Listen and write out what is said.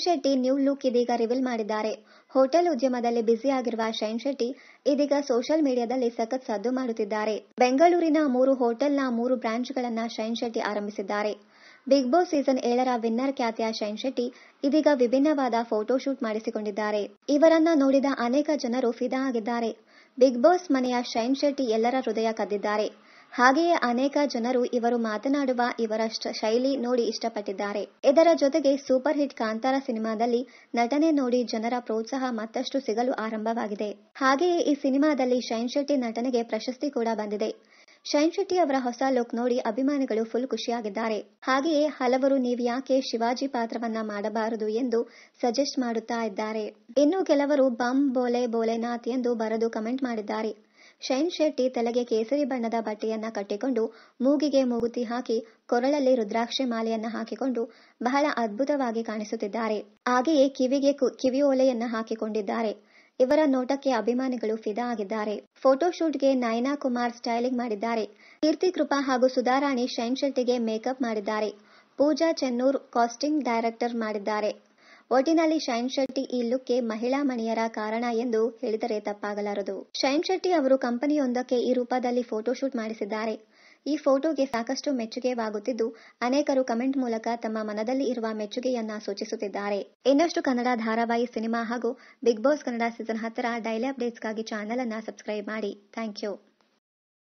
Shetty new look ಇದೀಗ reveal ಮಾಡಿದ್ದಾರೆ. Hotel ಉದ್ಯಮದಲ್ಲಿ ಬ್ಯುಸಿ ಆಗಿರುವ ಶೈನ್ ಶೆಟ್ಟಿ ಇದೀಗ ಸೋಷಿಯಲ್ ಮೀಡಿಯಾದಲ್ಲಿ ಸಖತ್ ಸದ್ದು ಮಾಡುತ್ತಿದ್ದಾರೆ. ಬೆಂಗಳೂರಿನ 3 ಹೋಟೆಲ್ನ 3 ಬ್ರಾಂಚ್ಗಳನ್ನ ಶೈನ್ ಶೆಟ್ಟಿ ಆರಂಭಿಸಿದ್ದಾರೆ. ಬಿಗ್ ಬಾಸ್ ಸೀಸನ್ 7ರ ವಿನ್ನರ್ ಖ್ಯಾತಿಯ ಶೈನ್ ಶೆಟ್ಟಿ ಇದೀಗ ವಿಭಿನ್ನವಾದ ಫೋಟೋ ಶೂಟ್ ಮಾಡಿಸಿಕೊಂಡಿದ್ದಾರೆ. ಇವರನ್ನ ನೋಡಿದ ಅನೇಕ ಜನರು ಫಿದಾ ಆಗಿದ್ದಾರೆ. ಬಿಗ್ ಬಾಸ್ ಮನೆಯ ಶೈನ್ ಶೆಟ್ಟಿ ಎಲ್ಲರ ಹೃದಯ ಕದ್ದಿದ್ದಾರೆ. ಹಾಗೆಯೇ ಅನೇಕ ಜನರು ಇವರು ಮಾತನಾಡುವ ಇವರ ಶೈಲಿ ನೋಡಿ ಇಷ್ಟಪಟ್ಟಿದ್ದಾರೆ. ಇದರ ಜೊತೆಗೆ ಸೂಪರ್ ಹಿಟ್ ಕಾಂತಾರ ಸಿನಿಮಾದಲ್ಲಿ ನಟನೆ ನೋಡಿ ಜನರ ಪ್ರೋತ್ಸಾಹ ಮತ್ತಷ್ಟು ಸಿಗಲು ಆರಂಭವಾಗಿದೆ. ಹಾಗೆಯೇ ಈ ಸಿನಿಮಾದಲ್ಲಿ ಶೈನ್ ಶೆಟ್ಟಿ ನಟನೆಗೆ ಪ್ರಶಸ್ತಿ ಕೂಡ ಬಂದಿದೆ. ಶೈನ್ ಶೆಟ್ಟಿ ಅವರ ಹೊಸ ಲುಕ್ ನೋಡಿ ಅಭಿಮಾನಿಗಳು ಫುಲ್ ಖುಷಿಯಾಗಿದ್ದಾರೆ. ಹಾಗೆಯೇ ಹಲವರು ನೀವ್ಯಾಕೆ ಶಿವಾಜಿ ಪಾತ್ರವನ್ನ ಮಾಡಬಾರದು ಎಂದು ಸಜೆಸ್ಟ್ ಮಾಡುತ್ತಾ ಇದ್ದಾರೆ. ಇನ್ನು ಕೆಲವರು ಬಮ್ ಬೋಲೆ ಬೋಲೆನಾಥ್ ಎಂದು ಬರೆದು ಕಮೆಂಟ್ ಮಾಡಿದ್ದಾರೆ. ಶೈನ್ ಶೆಟ್ಟಿ ತಲೆಗೆ ಕೇಸರಿ ಬಣ್ಣದ ಬಟ್ಟೆಯನ್ನ ಕಟ್ಟಿಕೊಂಡು ಮೂಗಿಗೆ ಮೂಗುತಿ ಹಾಕಿ ಕೊರಳಲ್ಲಿ ರುದ್ರಾಕ್ಷಿ ಮಾಲೆಯನ್ನ ಹಾಕಿಕೊಂಡು ಬಹಳ ಅದ್ಭುತವಾಗಿ ಕಾಣಿಸುತ್ತಿದ್ದಾರೆ. ಹಾಗೆಯೇ ಕಿವಿಗೆ ಕಿವಿಯೋಲೆಯನ್ನ ಹಾಕಿಕೊಂಡಿದ್ದಾರೆ. ಇವರ ನೋಟಕ್ಕೆ ಅಭಿಮಾನಿಗಳು ಫಿದಾ ಆಗಿದ್ದಾರೆ. ಫೋಟೋ ಶೂಟ್ಗೆ ನಯನಾ ಕುಮಾರ್ ಸ್ಟೈಲಿಂಗ್ ಮಾಡಿದ್ದಾರೆ. ಕೀರ್ತಿ ಕೃಪಾ ಹಾಗೂ ಸುಧಾರಾಣಿ ಶೈನ್ ಶೆಟ್ಟಿಗೆ ಮೇಕಪ್ ಮಾಡಿದ್ದಾರೆ. ಪೂಜಾ ಚೆನ್ನೂರ್ ಕಾಸ್ಟಿಂಗ್ ಡೈರೆಕ್ಟರ್ ಮಾಡಿದ್ದಾರೆ. ಒಟ್ಟಿನಲ್ಲಿ ಶೈನ್ ಶೆಟ್ಟಿ ಈ ಲುಕ್ಗೆ ಮಹಿಳಾ ಮಣಿಯರ ಕಾರಣ ಎಂದು ಹೇಳಿದರೆ ತಪ್ಪಾಗಲಾರದು. ಶೈನ್ ಶೆಟ್ಟಿ ಅವರು ಕಂಪನಿಯೊಂದಕ್ಕೆ ಈ ರೂಪದಲ್ಲಿ ಫೋಟೋ ಶೂಟ್ ಮಾಡಿಸಿದ್ದಾರೆ. ಈ ಫೋಟೋಗೆ ಸಾಕಷ್ಟು ಮೆಚ್ಚುಗೆವಾಗುತ್ತಿದ್ದು ಅನೇಕರು ಕಮೆಂಟ್ ಮೂಲಕ ತಮ್ಮ ಮನದಲ್ಲಿ ಇರುವ ಮೆಚ್ಚುಗೆಯನ್ನ ಸೂಚಿಸುತ್ತಿದ್ದಾರೆ. ಇನ್ನಷ್ಟು ಕನ್ನಡ ಧಾರಾವಾಹಿ, ಸಿನಿಮಾ ಹಾಗೂ ಬಿಗ್ ಬಾಸ್ ಕನ್ನಡ ಸೀಸನ್ 10ರ ಡೈಲಿ ಅಪ್ಡೇಟ್ಸ್ಗಾಗಿ ಚಾನೆಲ್ ಅನ್ನ ಸಬ್ಸ್ಕ್ರೈಬ್ ಮಾಡಿ. Thank you.